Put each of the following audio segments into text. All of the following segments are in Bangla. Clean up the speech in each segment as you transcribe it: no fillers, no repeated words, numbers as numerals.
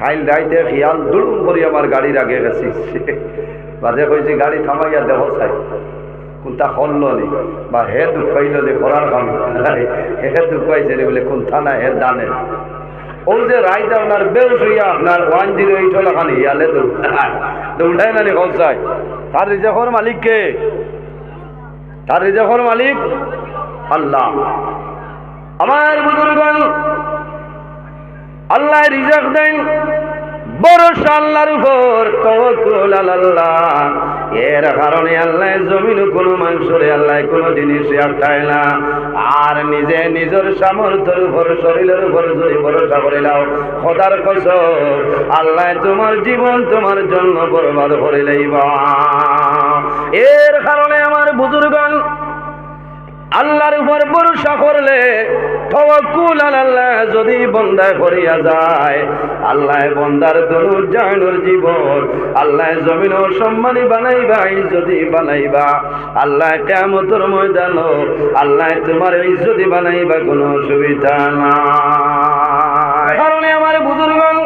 খাইল রাইতে খিয়াল দুলুম করি আমার গাড়ির আগে গেছি বাজে কইছি গাড়ি থামাইয়া দেহ চাই কোনটা হল নি বা হে দুঃখাইল নি করার কাম হে দুঃখাইছে রে বলে কোনটা না হে দানে ও যে রাইতে আপনার বেউস হইয়া আপনার 108 হলো খালি ইয়ালে দৌড়ায় না নি কৌসায় তার রিজেকর মালিক কে? তার রিজেকর মালিক আল্লাহ। আমার বুজুর্গগণ, আল্লাহ রিজেক দেন, ভরসা আল্লাহর উপর, তাওয়াক্কুল আলাল্লাহ। এর কারণে আল্লাহ জমিন কোনো মানুষের আল্লাহ কোনো জিনিস আটকায় না। আর নিজে নিজের সামর্থ্যের উপর শরীরের উপর যদি ভরসা করে নাও, খোদার কসম আল্লাহ তোমার জীবন তোমার জন্য বরবাদ করে লইবা। এর কারণে আমার বুজুর্গগণ, আল্লাহর উপর ভরসা করলে, তাওয়াক্কুল আলাল্লাহ যদি বান্দা করিয়া যায়, আল্লাহ বান্দার দুনিয়ার জাহানের জীবন আল্লাহ জমিন সম্মানী বানাইবা, ইজ্জতি বানাইবা। আল্লাহ কিয়ামতের ময়দান আল্লাহ তোমার ইজ্জতি বানাইবা, কোনো অসুবিধা নাই। কারণে আমার বুজুর্গগণ,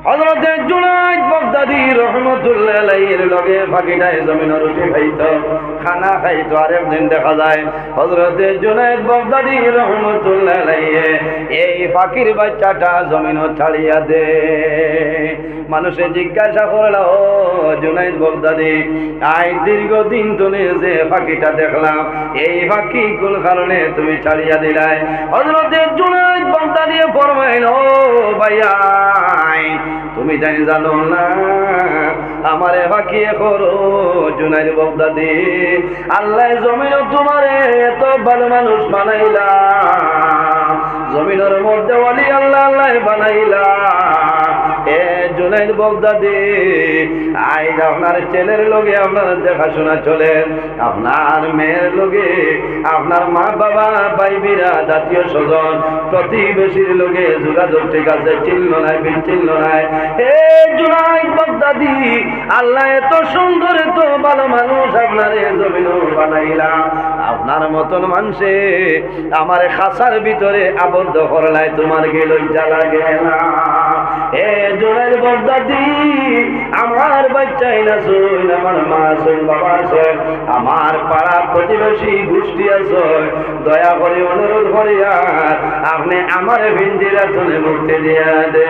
হযরত জুনায়েদ বাগদাদী রহমাতুল্লাহ আলাইহির লগে ফাঁকিটায় জমিনের রুটি খাইতো, খানা খাইতো। আর একদিন দেখা যায় হযরত জুনায়েদ বাগদাদী রহমাতুল্লাহ আলাইহি এই ফাঁকির বাচ্চাটা জমিন ছাড়িয়া দে। মানুষে জিজ্ঞাসা করলো, ও জুনায়েদ বাগদাদী, আই দীর্ঘদিন তুমি যে ফাঁকিটা দেখলাম, এই ফাঁকি কোন কারণে তুমি ছাড়িয়া দিলাই? হযরত জুনায়েদ বাগদাদী ফরমাইল, ও ভাইয়া, তুমি জানি জানো না আমারে ফাঁকি করো জুনায়েদ বাগদাদী, আল্লাহ জমিন তোমারে এত ভালো মানুষ বানাইলা, জমিনের মধ্যে ওলি আল্লাহ আল্লাহ বানাইলা। এ জুনায়েদ বাগদাদী, আইজ আপনার ছেলের লগে আপনার দেখাশোনা চলে, আপনার মেয়ের লগে আপনার মা বাবা ভাই বিরা জাতীয় স্বজন প্রতিবেশীর লগে যোগাযোগ ঠিক আছে, চিহ্ন নাই বিচ্ছিন্ন নাই। হে জুনায়েদ বাগদাদী, আল্লাহ এত সুন্দর এত ভালো মানুষ আপনার জমিন বানাইলা, আপনার মতন মানুষে আমার খাসার ভিতরে আবদ্ধ করলাই, তোমার কি লজ্জা লাগে না? এ জুনায়েদ বাগদাদী, আমার বাচ্চাই না শুন, আমার মা শুন, বাবা শুন, আমার পাড়া প্রতিবেশী গোষ্ঠী আছে, দয়া করে অনুরোধ করিয়া আপনি আমার ভিন্দিরা তুলে মুক্তি দিয়া দে।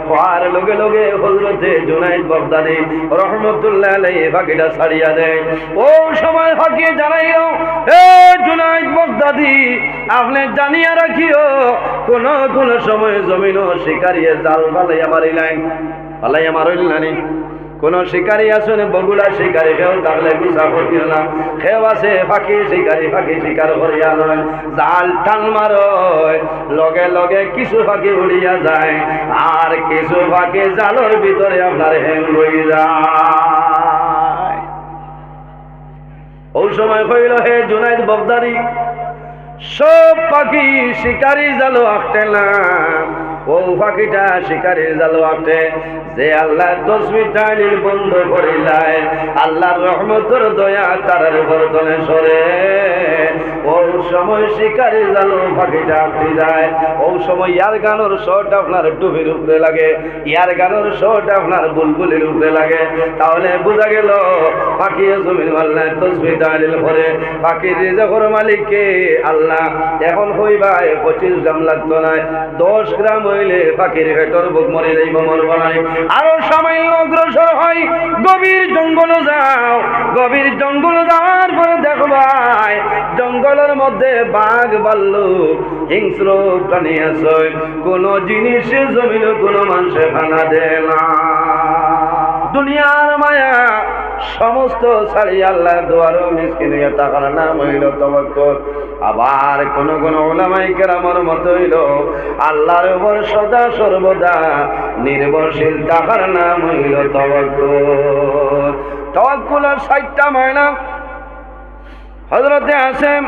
হওয়ার লগে লগে হযরতে জুনায়েদ বাগদাদী রহমতুল্লাহ আলাইহি ফাঁকিটা ছাড়িয়া দেয়। ও সময় ফাঁকি জানাইও, এ জুনায়েদ বাগদাদী, আপনি জানিয়া রাখিও, কোন কোন সময় জমিন শিকারিয়ে জাল ফালাইয়া মারিলেন, ফালাইয়া মারিলেন। কোন শিকারী আসেন বগুলা শিকারী, কেউ থাকলে মিশা করিও না, কেউ আছে ফাঁকি শিকারী, ফাঁকি শিকার করিয়া নয়, জাল টান মারয়, লগে লগে কিছু ফাঁকি উড়িয়া যায়, আর কিছু ফাঁকি জালের ভিতরে আপনার হ্যাং হয়ে যায়। ওই সময় কইল, হে জুনায়েদ বাগদাদী, সব পাখি শিকারি জালো আঁকতে না, ও পাখিটা শিকারির জালো আঁকতে, যে আল্লাহ তসবিহ তাহলিল বন্ধ করিলাই, আল্লাহর রহমতের দয়া তার উপর তলে সরে, ওই সময় শিকারির জালো পাখিটা আঁকতে যায়। ওই সময় ইয়ার গানোর শট আপনার টুপির উপরে লাগে, ইয়ার গানোর শট আপনার বুলবুলির উপরে লাগে, তাহলে বোঝা গেল পাখি জমিন আল্লাহ তসবিহ তাহলিল করে, পাখির রিজকের মালিককে আল্লাহ। এখন হইবা 25 গ্রাম লাগতো না, 10 গ্রাম হইলে পাখির ভেতর বুক মরে যাইব, মরব নাই। আরো সামান্য অগ্রসর হয়, গভীর জঙ্গল যাও, গভীর জঙ্গল যাওয়ার পরে দেখবাই জঙ্গলের মধ্যে বাঘ ভাল্লুক হিংস্র প্রাণী আছে, কোন জিনিস জমিন কোন মানুষে খানা দেয় না। দুনিয়ার মায়া সমস্ত ছাড়ি আল্লাহ দুয়ারও মিসকিন হইয়া তাকার নাম হইল তাওয়াক্কুল। আবার কোন কোন উলামায়ে কেরামের মত হইল আল্লাহর উপর সদা সর্বদা নির্ভরশীল তাকার নাম হইল তাওয়াক্কুল। তাওয়াক্কুলের 60টা মায়না হযরতে আসেম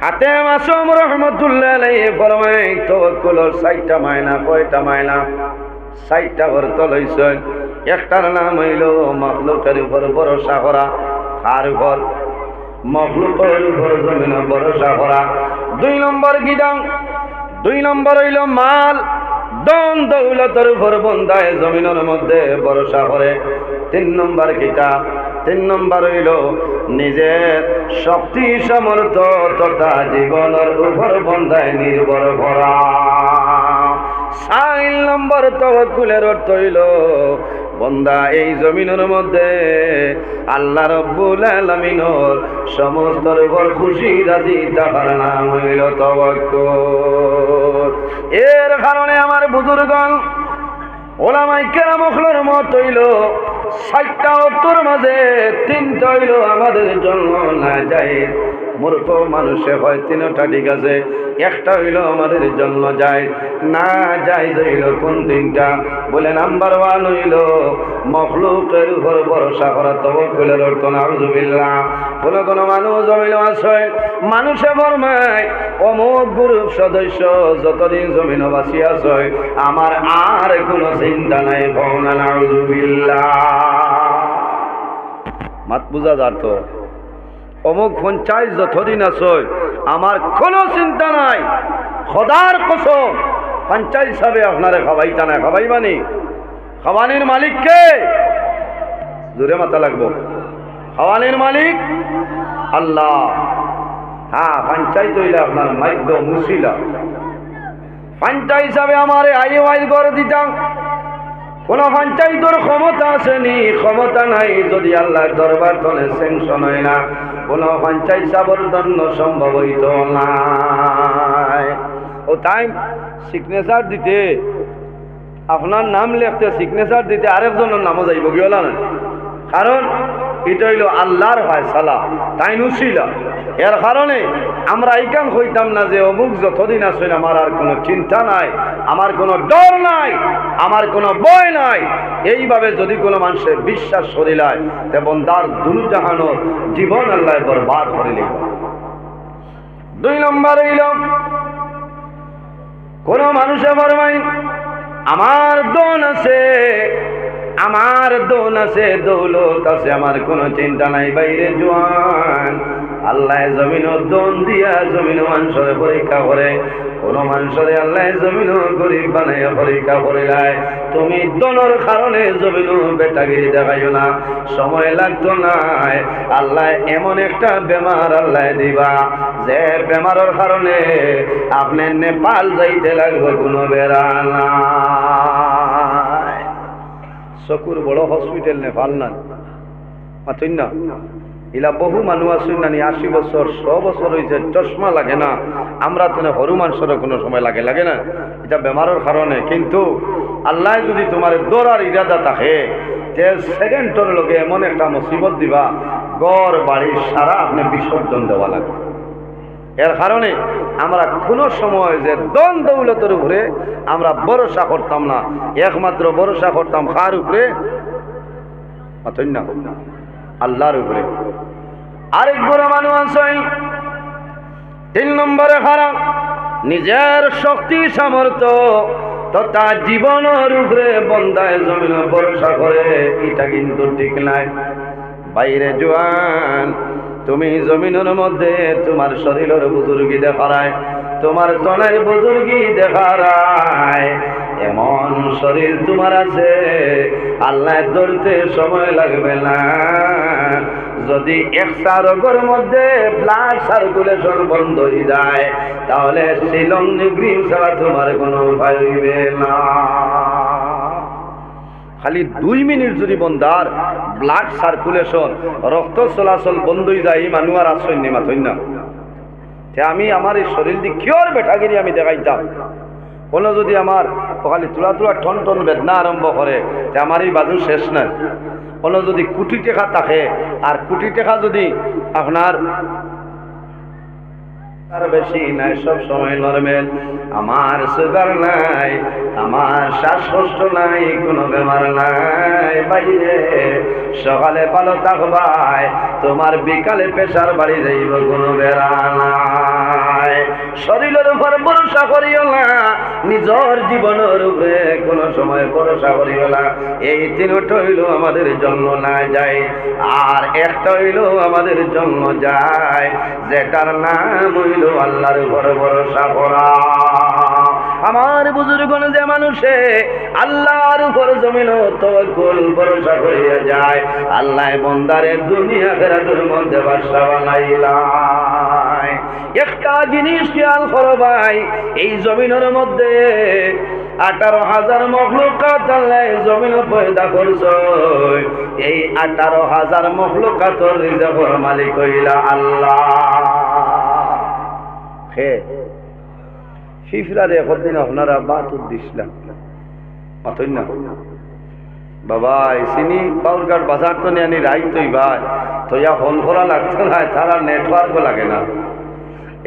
হাতেম আসম রহমতুল্লাহ আলাইহি ফরমায়, তাওয়াক্কুলের 60টা মায়না। কয়টা মায়না? 60টা অর্থ লইছেন। একটার নাম হইল মাখলুকের উপর ভরসা করা, কার উপর? মাখলুকের উপর জমিনে ভরসা করা। 2 নম্বর গিদাম, 2 নম্বর হইল মাল, দন দৌলতের উপর বন্দায় জমিনের মধ্যে ভরসা করে। 3 নম্বর কিতাব, 3 নম্বর হইল নিজের শক্তি সামর্থ্য তথা জীবনের উপর বন্দায় নির্ভর করা। 4 নম্বর তাওয়াক্কুলের অর্থ হইল বন্দা এই জমিনের মধ্যে আল্লাহ রাব্বুল আলামিনের সমস্ত উপর খুশি রাজি থাকার নাম হইল তাওয়াক্কুল। এর কারণে আমার বুজুর্গণ ওলামায়ে কেরামগুলোর মত হইল 60টা অর্থের মাঝে 3টা হইল আমাদের জন্য না যায়। মূর্খ মানুষে হয় 3টা ঠিক আছে, একটা হইল আমাদের জন্য যায় না যায় হইল কোন 3টা? বলে নাম্বার 1 হইল মখলুকের উপর ভরসা করা তাওয়াক্কুলের অর্থ নাউযুবিল্লাহ। কোন মানুষ হইল আছে মানুষে ফরমায় অমুক গ্রুপ সদস্য যতদিন জমিন বাসি আছে আমার আর কোনো চিন্তা নাই, ভওনা নাউযুবিল্লাহ। মাত বুঝা যাত অমুক পঞ্চায়েত যতদিন আছে আমার কোনো চিন্তা নাই। খোদার কসম পঞ্চায়েত হিসাবে আপনারে খাবাইতা না, খাবাইবানি? খাওয়ানির মালিক কে? জোরে মাথা লাগবো। খাওয়ানির মালিক আল্লাহ। হ্যাঁ, পঞ্চায়েত হইলে আপনার মাইদ্য মুসিলা। পঞ্চায়েত হিসাবে আমার আই করে দিতাম। কোন পঞ্চায়েতের ক্ষমতা আসেনি, ক্ষমতা নাই যদি আল্লাহর দরবার তলে স্যাংশন হয় না, কোন পঞ্চায়েত সাবর জন্য সম্ভব হইত নাই। ও তাই সিগনেচার দিতে, আপনার নাম লিখতে সিগনেচার দিতে আরেকজনের নামও যাইব গিয়েলা না, কারণ এটা হইল আল্লাহর ফায়সালা, তাই নুসিলা। এর কারণে আমরা এইখান হইতাম না যে অমুক যতদিন আসেন আমার আর কোনো চিন্তা নাই, আমার কোনো ডর নাই, আমার কোনো ভয় নাই। এইভাবে যদি কোনো মানুষের বিশ্বাস করিলায় তেমন তার দুনিজাহানোর জীবন আল্লাহ বরবাদ করে লিব। 2 নম্বর হইল কোন মানুষে ফরমাই আমার দন আছে, আমার দন আছে, দৌলত আছে, আমার কোনো চিন্তা নাই। বাইরে জোয়ান আল্লাহ জমিন দন দিয়া জমিন মানুষের পরীক্ষা করে। কোন মানুষের আল্লাহ জমিন গরিব বানাইয়া পরীক্ষা করিলায় তুমি দনের কারণে জমিন বেটাগিরি দেখাইও না, সময় লাগতো নাই। আল্লাহ এমন একটা বেমার আল্লাহ দিবা যে বেমারের কারণে আপনি নেপাল যাইতে লাগবে, কোনো বেড়া নাই। চকুর বড় হসপিটাল নেপাল না মাথুন না, ইলা বহু মানুষ আসুন না 80 বছর 100 বছর হয়েছে, চশমা লাগে না। আমরা তো হরু মানুষের কোনো সময় লাগে লাগে না, এটা বেমারের কারণে। কিন্তু আল্লাহ যদি তোমার দৌড়ার ইরাদা থাকে যে সেকেন্ডের লগে এমন একটা মুসিবত দিবা গড় বাড়ি সারা আপনি বিসর্জন দেওয়া লাগবে। এর কারণে আমরা কোনো সময় যে দন দৌলতের উপরে আমরা ভরসা করতাম না, একমাত্র ভরসা করতাম কার উপরে? মাথুন না, আল্লাহর উপরে। আরেক বড় মানুষ আছে 3 নম্বরে খারাপ নিজের শক্তি সামর্থ্য তথা জীবনের উপরে বন্দায় জমিন ভরসা করে, এটা কিন্তু ঠিক নাই। বাইরে জোয়ান তুমি জমিনের মধ্যে তোমার শরীরের বুজুর্গি দেখারায়, তোমার তনের বুজুর্গি দেখারায়, এমন শরীর তোমার আছে আল্লাহ ধরতে সময় লাগবে না। যদি 100 রোগের মধ্যে ব্লাড সার্কুলেশন বন্ধ হয়ে যায় তাহলে শিলং নিগ্রিম ছাড়া তোমার কোনো উপায় হইবে না। খালি 2 মিনিট যদি বন্ধার ব্লাড সার্কুলেশন রক্ত চলাচল বন্ধ হয়ে যায়, মানুষ আর আসেন নি মাথুন না। আমি আমার এই শরীর দিয়ে কিয়র বেটাগিরি আমি দেখাইতাম। কোনো যদি আমার খালি তুলা তুলা টন টন বেদনা আরম্ভ করে আমার এই বাজু শেষ নাই। কোনো যদি কোটি টাকা থাকে আর কোটি টাকা যদি আপনার আর বেশি নাই, সব সময় নরমেল, আমার সুগার নাই, আমার শ্বাসকষ্ট নাই, কোনো বেমার নাই। বাইরে সকালে ভালো থাকবাই, তোমার বিকালে প্রেসার বাড়ি যাইব, কোনো বেড়া নাই। শরীরের উপর ভরসা করিও না, নিজের জীবনের উপরে কোনো সময় ভরসা করিও না। এই 3টা হইল আমাদের জন্য না যায়, আর একটা হইল আমাদের জন্য যায়, যেটার নাম হইল আল্লাহর উপর ভরসা করা। আমার বুজুর্গণ যে মানুষে আল্লাহর উপর জমিন তাওয়াক্কুল ভরসা করিয়া যায়, আল্লাহ বন্দারে দুনিয়া আখিরাতের মধ্যে বাদশা বানাইলায়। একটা জিনিস খেয়াল করো ভাই, এই জমিনের মধ্যে 18,000 মখলুকাত আল্লাহ জমিন পয়দা করছে। এই 18,000 মখলুকাতের রিজকের মালিক হইলা আল্লাহ। হে ফিফরারে কতদিন আপনারা বাতুর দিছিলাম মাতই না বাবা, চিনি পাউরঘাট বাজার তো নিয়ে আনি রাইত তৈ ভাই তৈয়া ফোন করা লাগছে না, তারা নেটওয়ার্কও লাগে না,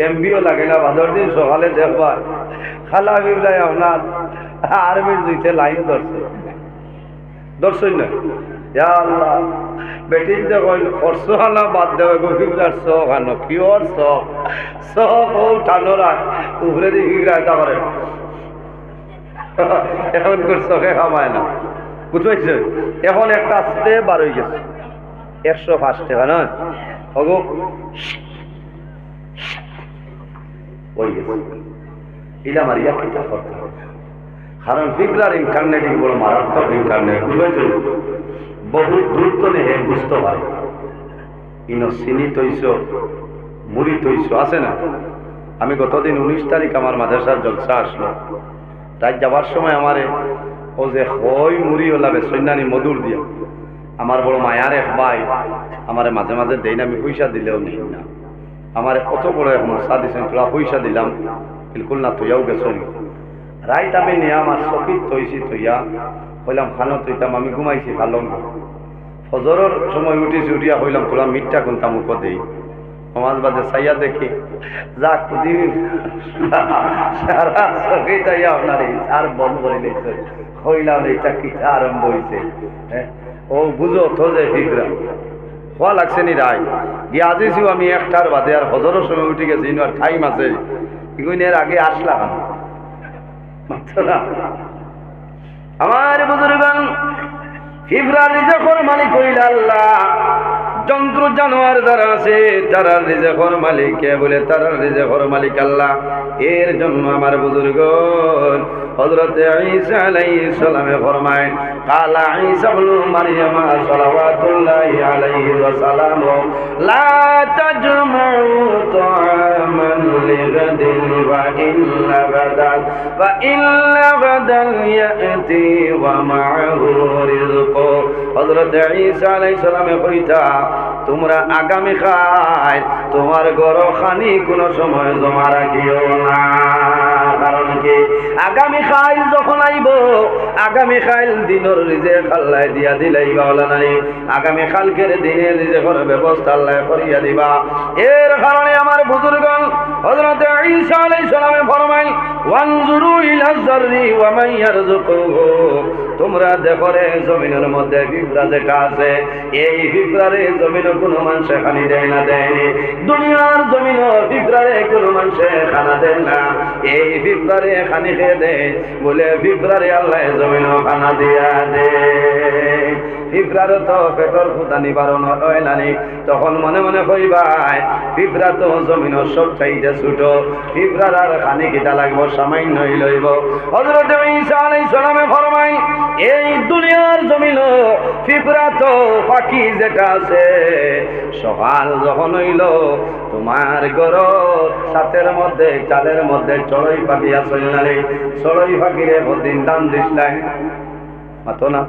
এমবিও লাগে না। ভাদর দিন সকালে দেখবা খালা বিবলাই আপনার আর্মির জুইতে লাইন ধরছে, ধরছই না? ইয়া আল্লাহ, বেটির দেখুন খরচ হানা বাদ দেবে গভীরার শখ আনো কি ওর শখ শখ ও টানোরা উপরে দিয়ে ফিরায় তা করে এখন করে চোখে খামায় না, বুঝতে পারছ? এখন একটা আসতে বার হয়ে গেছে 105 টাকা নয় অগো ওই গেছে এটা মারিয়া কিতা করতে হবে, কারণ পিপলার ইন্টারনেট বড় মারাত্মক ইন্টারনেট, বহু দ্রুত নেহে বুঝতে পারে। ইনো চিনি তৈছ মুড়ি তৈছ আছে না। আমি গতদিন 19 তারিখ আমার মাদ্রাসার জলসা আসলো, তাই যাবার সময় আমারে ও যে হই মুড়ি ওলা বেসন্যানি মধুর দিয়া আমার বড় মায়ার এক ভাই আমারে মাঝে মাঝে দেই না, আমি পয়সা দিলেও নেই না। আমার কত বড় এক মশা দিছেন, তোরা পয়সা দিলাম বিলকুল না, তুইয়াও গেছো রাইত আমি নিয়ে আমার চকিত তৈছি তৈয়া হইলাম খানো তৈতাম, আমি ঘুমাইছি ভালো। ফজরের সময় উঠিছি, উঠিয়া হইলাম তোরা মিটটা কোনটা মুখ দেই সমাজ বাদে চাইয়া দেখি যা খুদি সারা চকি তাইয়া আপনার আর বন্ধ করে দিয়েছে, হইলাম এইটা কিটা আরম্ভ হয়েছে। হ্যাঁ ও বুঝো তো যে ফিকরা হওয়া লাগছে নি রায় গিয়ে আজিছিও আমি 1টার বাদে, আর ফজরের সময় উঠে গেছি আর টাইম আছে এর আগে আসলাম আমার বুজুর্গান। ফিফরার রিজকের মালিক হইল আল্লাহ। যন্ত্র জানোয়ার যারা আছে তারা রিজকের মালিক কে বলে, তারা রিজকের মালিক আল্লাহ। এর জন্য আমার বুজুর্গ হযরত ঈসা আলাইহিস সালামে ফরমায়, কালা ঈসা ইবনে মারইয়াম সাল্লাল্লাহু আলাইহি ওয়াসাল্লাম, লা তাজমাউ তাআমান লিগাদিন ওয়া ইল্লা গাদান ইয়াতি ওয়া মা'হু রিজক। হযরত ঈসা আলাইহিস সালামে কইতা, তোমরা আগামী খাই তোমার ঘর খানি কোনো সময় জমা রাখিও না। কারণ কি, আগামী খাইল যখন আইব, আগামী খাইল দিনের রিজেক আল্লাহ দিয়া দিলাইবা ওলা নাই, আগামী খালকের দিনের রিজেকের ব্যবস্থা আল্লাহ করিয়া দিবা। এর কারণে আমার বুজুর্গণ হযরত ঈসা আলাইহিস সালামে ফরমাইল, ওয়ানজুরু ইলা যাররি ওয়া মান ইয়ারযুকুহু, তোমরা দেখো রে জমিনের মধ্যে পিঁপড়া যেটা আছে, এই পিঁপড়ারে জমিনে কোনো মানুষ খানি দেয় না, দেয়নি। দুনিয়ার জমিন পিঁপড়ারে কোনো মানুষ খানা দেয় না, এই পিঁপড়ারে খানি খেয়ে দেয় বলে পিঁপড়ারে আল্লাহ জমিন খানা দিয়া দে। পিঁপড়ার তো পেটর ফুটা নিবারণ হয় নানি, তখন মনে মনে কইবাই পিঁপড়া তো জমিন সব চাইতে ছোট, পিঁপড়ার আর খানি কিটা লাগবো সামান্য লইব। হযরত ঈসা আলাইহিস সালামে ফরমাই, এই দুনিয়ার জমিন পিঁপড়া তো পাখি যেটা আছে, সকাল যখন হইল তোমার ঘর ছাতের মধ্যে চালের মধ্যে চড়ই পাখি আছে নারে, চড়ই পাখিরে প্রতিদিন দাম দিস নাই মাতো না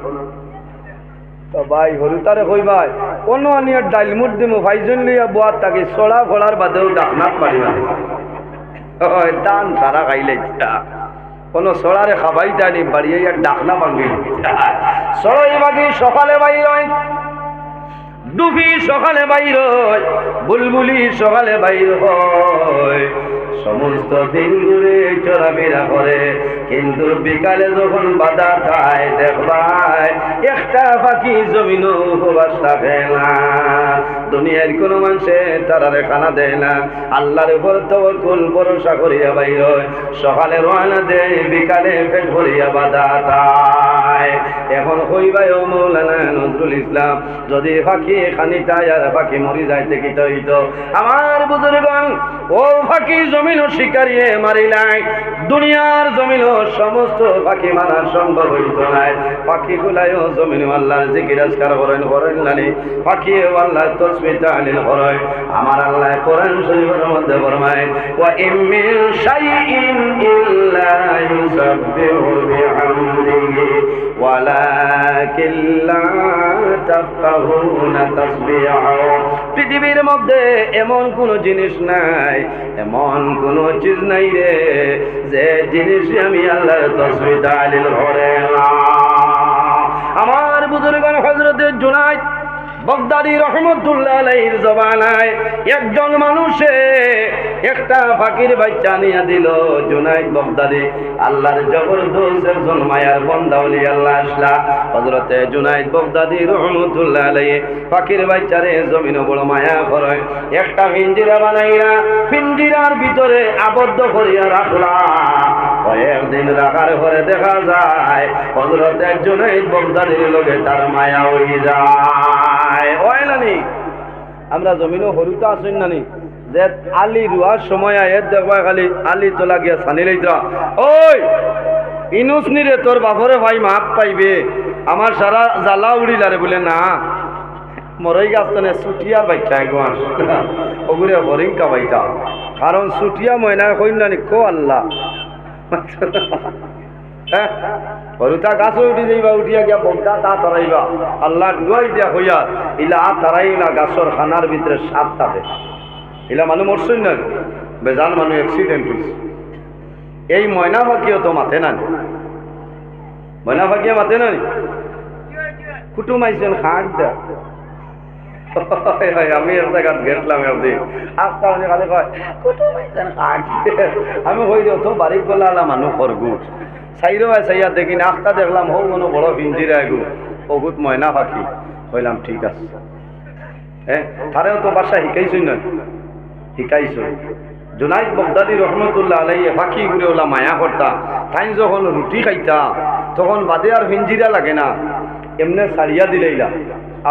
তো ভাই হরুতারে কই ভাই কোন আনিয়ার ডাইল মুট দিমু ভাইজন লইয়া বুয়ার তাকে ছড়া ফড়ার বাদেও ডাকনাত পারি না ওই দান সারা খাইলে কোনো ছড়ারে খাবাই জানি বাড়িয়ে ডাকনা ভাঙি ছড়াই বাকি সকালে বাইর হয়, ডুবি সকালে বাইর হয়, বুলবুলি সকালে বাইর হয়, সমস্ত দিন ঘুরে চলাফেরা করে, কিন্তু বিকালে যখন বাধা খায় দেখবাই একটা পাখি জমিন উপবাস থাকে না। দুনিয়ার কোন মানুষে তারারে খানা দেয় না, আল্লাহর উপর তাওয়াক্কুল ভরসা করিয়া বাইর হয়, সকালে রওনা দেয়, বিকালে পেট ভরিয়া বাধা খায়। যায়। এখন হইবাই ও মৌলানা নজরুল ইসলাম, যদি ফাঁকি খানি তাই আর ফাঁকি মরি যাইতে কি হইত? আমার বুজুর্গণ, ও ফাঁকি জমিন শিকারিয়ে মারিলাই, দুনিয়ার জমিন সমস্ত ফাঁকি মারা সম্ভব হইত নাই। ফাঁকি গুলাইও জমিন আল্লাহর জিকির আজকার করেন করেন নানি, ফাঁকি আল্লাহর তাসবিহ তাহলিল করেন। আমার আল্লাহ কোরআন শরীফের মধ্যে ফরমায়, ওয়া ইমিন শাইইন ইল্লা ইউসাব্বিহু বিহামদিহি ওয়ালাকিন লা তাফকাহুনা তাসবিহাহু। পৃথিবীর মধ্যে এমন কোন জিনিস নাই, এমন কোন চিজ নাই রে যে জিনিস আমি আল্লাহর তাসবিহ তাহলিল করে না। আমার বুজুর্গণ, হযরত জুনাইদ বাগদাদী রহমতুল্লাহ আলাইহির জবানায় একজন মানুষে একটা ফাকির বাচ্চা নিয়ে দিল। জুনাইদ বাগদাদী আল্লাহর জবরদস্ত একজন মায়ার বান্দা ওলি আল্লাহ আসলা। হযরত জুনাইদ বাগদাদী রহমতুল্লাহ আলাইহি ফাকির বাচ্চারে জমিনে বড় মায়া করে একটা পিঞ্জিরা বানাইয়া পিঞ্জিরার ভিতরে আবদ্ধ করিয়া রাখলা। কয়েকদিন রাখার পরে দেখা যায় হযরত জুনাইদ বাগদাদীর লগে তার মায়া হয়ে যায়। ওই নানি আমরা জমিনও হরুতা আসুন নানি যে আলি রুয়ার সময় আয় দেখবা খালি আলি তোলা গিয়া ছানি লইতা, ওই ইনুস নিরে তোর বাপরে ভাই মাপ পাইবে, আমার সারা জ্বালা উড়িলারে বলে না মরই গাছ তো ছুটিয়ার বাইটা একমাস ওগুরে হরিঙ্কা বাইটা, কারণ ছুটিয়া ময়না কইন নানি কো আল্লাহ হ্যাঁ হরুতা গাছও উঠি যাইবা, উঠিয়া গিয়া বগদা তা তারাইবা আল্লাহ ডুয়াই দিয়া হইয়া ইলা তারাই না গাছর খানার ভিতরে সাপ থাকে, ইলা মানুষ মরছেন না বেজান মানুষ অ্যাক্সিডেন্ট হয়েছে। এই ময়না ফাঁকিও তো মাথে না, ময়না ফাঁকিয়া মাথে না কুটুম আইছেন খাট দেয়। আমি এক জায়গাত গেছিলাম একদিন, আস্তা খালি কয় কুটুম আইছেন খাট, আমি কই দিও তো বাড়ি গলা আলা মানুষ খরগুট চাইরো চাইয়া দেখি না, আস্তা দেখলাম হো কোনো বড় পিঞ্জিরা এগু বহুত ময়না পাখি, কইলাম ঠিক আছে। হ্যাঁ তারেও তো বাসা শিখাইছই না, শিখাইছ। জুনাইদ বাগদাদী রহমতুল্লাহ আলাইহি ফাঁকি ঘুরে ওলা মায়া করতা, তাই যখন রুটি খাইতা তখন বাদে আর পিঞ্জিরা লাগে না, এমনি ছাড়িয়া দিলেইলা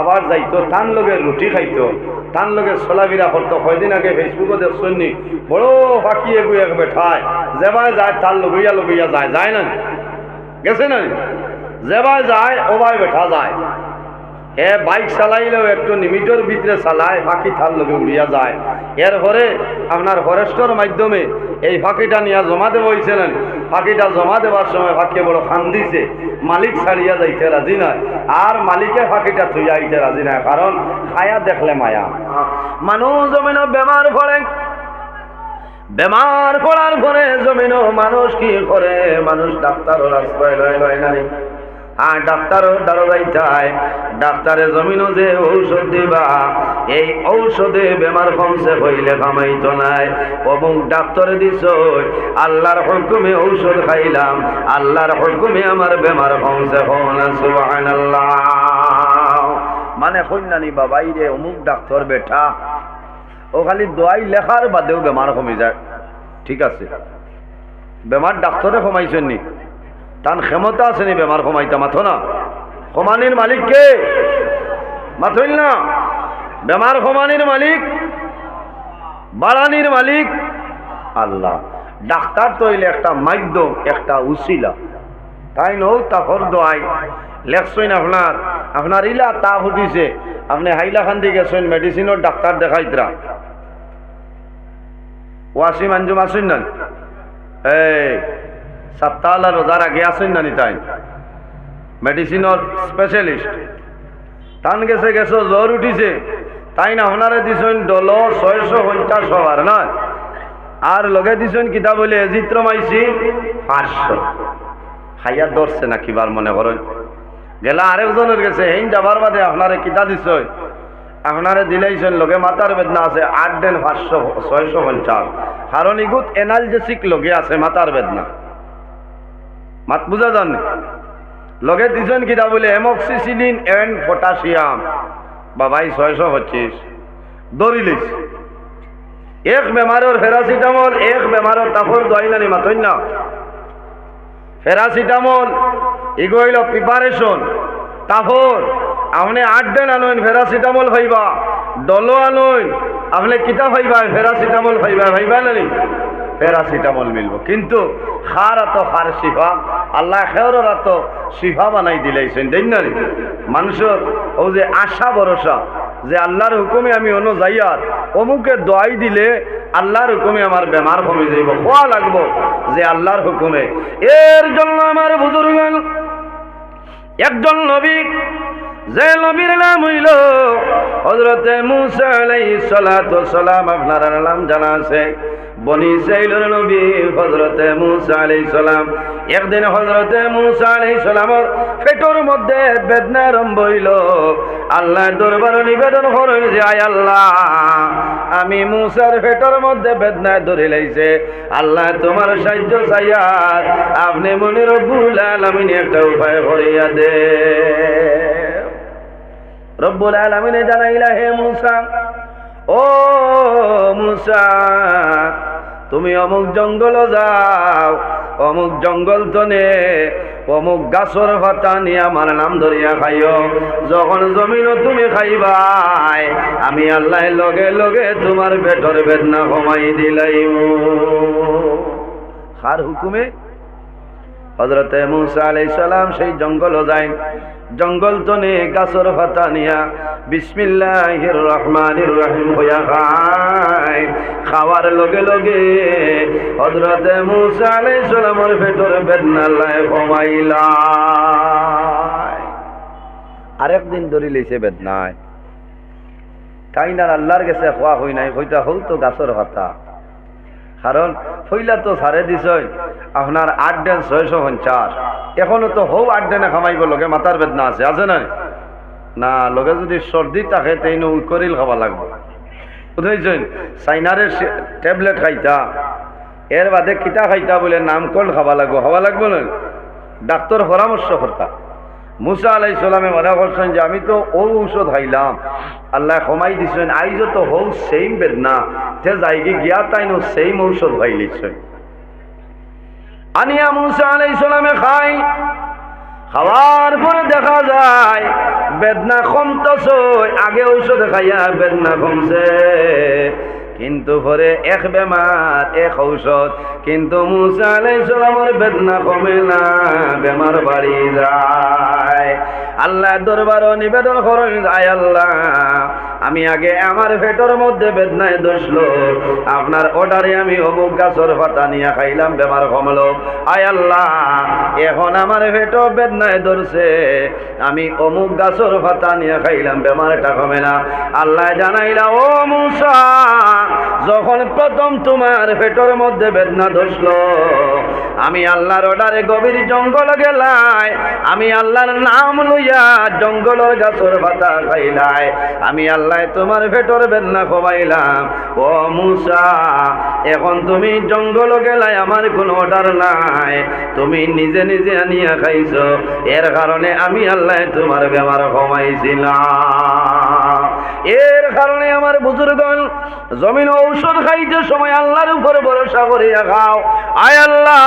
আবার যাইতো তান লগে রুটি খাইতো, তান লগে চলাফেরা করতো। কয়দিন আগে ফেসবুকে দেখছনি বড় ফাঁকি এগু এক বেঠায় যেবাই যায় তার লগইয়া লগইয়া যায়, যায় না গেছে না, যেবাই যায় ওবাই বেঠা যায়। এ বাইক চালাইলেও একটু লিমিটের ভিতরে চালায়, ফাঁকি তার লগে উড়িয়া যায়। এরপরে আপনার ফরেস্টর মাধ্যমে এই ফাঁকিটা নিয়ে জমা দেব হয়েছে না, ফাঁকিটা জমা দেওয়ার সময় ফাঁকি বড় খান দিছে, মালিক ছাড়িয়া যাইতে রাজি নয়, আর মালিকে ফাঁকিটা থইয়া আইতে রাজি নয়, কারণ খায়া দেখলে মায়া। মানুষ জমিন বেমার পড়ে, বেমার পড়ার পরে জমিন মানুষ কি করে, মানুষ ডাক্তারের আশ্রয় লয় লয় না, আর ডাক্তারও দ্বারা যাইতায়, ডাক্তারে জমিনও যে ঔষধ দিবা এই ঔষধে বেমার কমছে হইলে কামাইতো নাই, এবং ডাক্তারে দিছ আল্লাহর হুকুমে ঔষধ খাইলাম, আল্লাহর হুকুমে আমার বেমার কমছে, হনা সুবহানাল্লাহ। মানে কইনানি বাবাই রে অমুক ডাক্তার বেটা ও খালি দোয়াই লেখার বাদেও বেমার কমে যায়, ঠিক আছে বেমার ডাক্তারে কমাইছেন নি, তার ক্ষমতা আছে নি বেমার কমাইতা? মাথো না, কমানির মালিক কে? মাথইল না, বেমার কমানির মালিক, বাড়ানির মালিক আল্লাহ। ডাক্তার তো হইলে একটা মাধ্যম, একটা উসিলা, তাই নৌ তাফর দোয়াই লেখছেন আপনার, আপনার ইলা তা ফুটিছে, আপনি হাইলাখান্দি গেছেন মেডিসিনের ডাক্তার দেখাইতরা, ওয়াসিম আঞ্জুম আসেন না, এই সপ্তাহ রোজার আগে আসেন না, তাই মেডিসিনের স্পেশালিস্ট টান গেছে গেছো জ্বর উঠিছে, তাই না আপনারে দিছেন ডল 650 হওয়ার নয়, আর লগে দিছেন কিতা বলে এজিথ্রোমাইসিন 500, খাইয়া ধরছে না কিবার মনে করেন, গেলা আরেকজনের গেছে হেন যাবার বাদে আপনারে কিতা দিছ, আপনারে দিলেইছেন লগে মাথার বেদনা আছে 8 দিন 650, কারণ ইগুত এনালজেসিক লগে আছে মাথার বেদনা, মাত বুঝা যান লগে দিছেন কিতা বলে এমক্সিসিলিন এন্ড পটাশিয়াম, বাবাই 625 দৌড়ি লইছে। এক বেমারের প্যারাসিটামল, এক বেমারের তাফর দোয়াই নানি মাতই না, প্যারাসিটামল এগো হইল প্রিপারেশন। তারপর আপনি 8 দিন আনুন প্যারাসিটামল খাইবা, ডলো আনুন আপনি কিতা খাইবা, প্যারাসিটামল খাইবা, খাইবা না প্যারাসিটামল মিলব। কিন্তু খার এত খার শিফা আল্লাহ খেয়র এত শিফা বানাই দিলাইছেন। দেন না মানুষের ও যে আশা ভরসা যে আল্লাহর হুকুমে আমি অন্য যাই আর অমুকে দোয়াই দিলে আল্লাহর হুকুমে আমার বেমার কমে যাইব, খোয়া লাগবো যে আল্লাহর হুকুমে। এর জন্য আমার বুজুর্গ একজন নবী, যে নবীর নাম হইল হযরতে মূসা আলাইহিস সালাতু সালাম। আপনার নাম জানা আছে, বনি ইসরাইলের নবী হযরতে মূসা আলাইহিস সালাম। একদিন হযরতে মূসা আলাইহিস সালামের পেটের মধ্যে বেদনা আরম্ভ হইল। আল্লাহর দরবারে নিবেদন করেন যে আয় আল্লাহ, আমি মূসার পেটের মধ্যে বেদনা ধরে লাইছে, আল্লাহ তোমার সাহায্য চাইয়া আপনি মনে রব্বুল আলামিন একটা উপায় করিয়া দে। রব্বুল আলামিনে জানাইলা, হে মূসা, ও মূসা তুমি অমুক জঙ্গল যাও, অমুক জঙ্গল তনে অমুক গাছর পাতা নিয়ে আমার নাম ধরিয়া খাইও। যখন জমিনও তুমি খাইবাই আমি আল্লাহ লগে লগে তোমার পেটের বেদনা কমাই দিলাইম। কার হুকুমে? হযরতে মূসা আলাইহিস সালাম সেই জঙ্গল যায়। জঙ্গল তনে গাছর পাতা নিয়া বিসমিল্লাহির রহমানির রহিম হইয়া খায়। খাওয়ার লগে লগে হযরতে মূসা আলাইহিস সালামের পেটের বেদনা আল্লাহ কমাইলা। আরেকদিন ধরে লইছে বেদনায়, তাই না আল্লাহর কাছে খোয়া হই নাই, হইতা হও তো গাছর পাতা। কারণ হইলা তো ছাড়ে দিছ আপনার 8 দিন 650, এখনো তো হৌ 8 দিনে খামাইব, লগে মাথার বেদনা আছে, আছে না? না লগে যদি সর্দি থাকে তাই উইকরিল খাওয়া লাগবে, বুঝেছেন? সাইনারের ট্যাবলেট খাইতা, এর বাদে কিতা খাইতা বলে নামকল খাওয়া লাগবো, খাওয়া লাগবো না, ডাক্তার পরামর্শ করতা। মূসা আলাইহিস সালামে মনে করছেন যে আমি তো ও ঔষধ খাইলাম, আল্লাহ কমাই দিছেন, আইজ তো হৌ সেম বেদনা, তে যাইগে গিয়া তাইনো সেম ঔষধ খাইলিছে। আনিয়া মূসা আলাইহিস সালামে খাই, খাওয়ার পরে দেখা যায় বেদনা কমতেছে, আগে ঔষধ খাইয়া বেদনা কমছে, কিন্তু পরে এক বেমার এক ঔষধ, কিন্তু মূসা আলাইহিস সালামের বেদনা কমে না, বেমার বাড়ি যায়। আল্লাহ দরবারে নিবেদন করেন, আয় আল্লাহ আমি আগে আমার পেটের মধ্যে বেদনায় ধরছিল, আপনার অর্ডারে আমি অমুক গাছর পাতা নিয়ে খাইলাম, বেমার কমলো। আয় আল্লাহ এখন আমার পেটও বেদনায় ধরছে, আমি অমুক গাছর পাতা নিয়ে খাইলাম, বেমারটা কমে না। আল্লাহ জানাইলা, ও মূসা যখন প্রথম তোমার পেটের মধ্যে বেদনা ধরছিল, আমি আল্লাহর অর্ডারে গভীর জঙ্গল গেলাই, আমি আল্লাহর নাম লইয়া জঙ্গলের গাছর পাতা খাইলাই, আমি আল্লাহ তোমার পেটের বেদনা কমাইলাম। ও মূসা এখন তুমি জঙ্গল গেলাই, আমার কোনো অর্ডার নাই, তুমি নিজে নিজে আনিয়া খাইছো, এর কারণে আমি আল্লাহ তোমার বেমার কমাইছিলাম। এর কারণে আমার বুজুর্গণ জমিন ঔষধ খাইতে সময় আল্লাহর উপর ভরসা করিয়া খাও। আয় আল্লাহ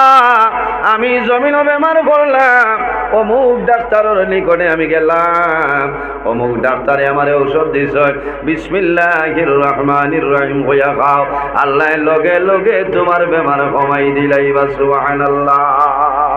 আমি জমিন বেমার করলাম, অমুক ডাক্তারের নিকটে আমি গেলাম, অমুক ডাক্তারে আমার ঔষধ দিছ, বিসমিল্লাহির রহমানির রহিম হইয়া খাও, আল্লাহ লগে লগে তোমার বেমার কমাই দিলাই। বা সুবহানাল্লাহ।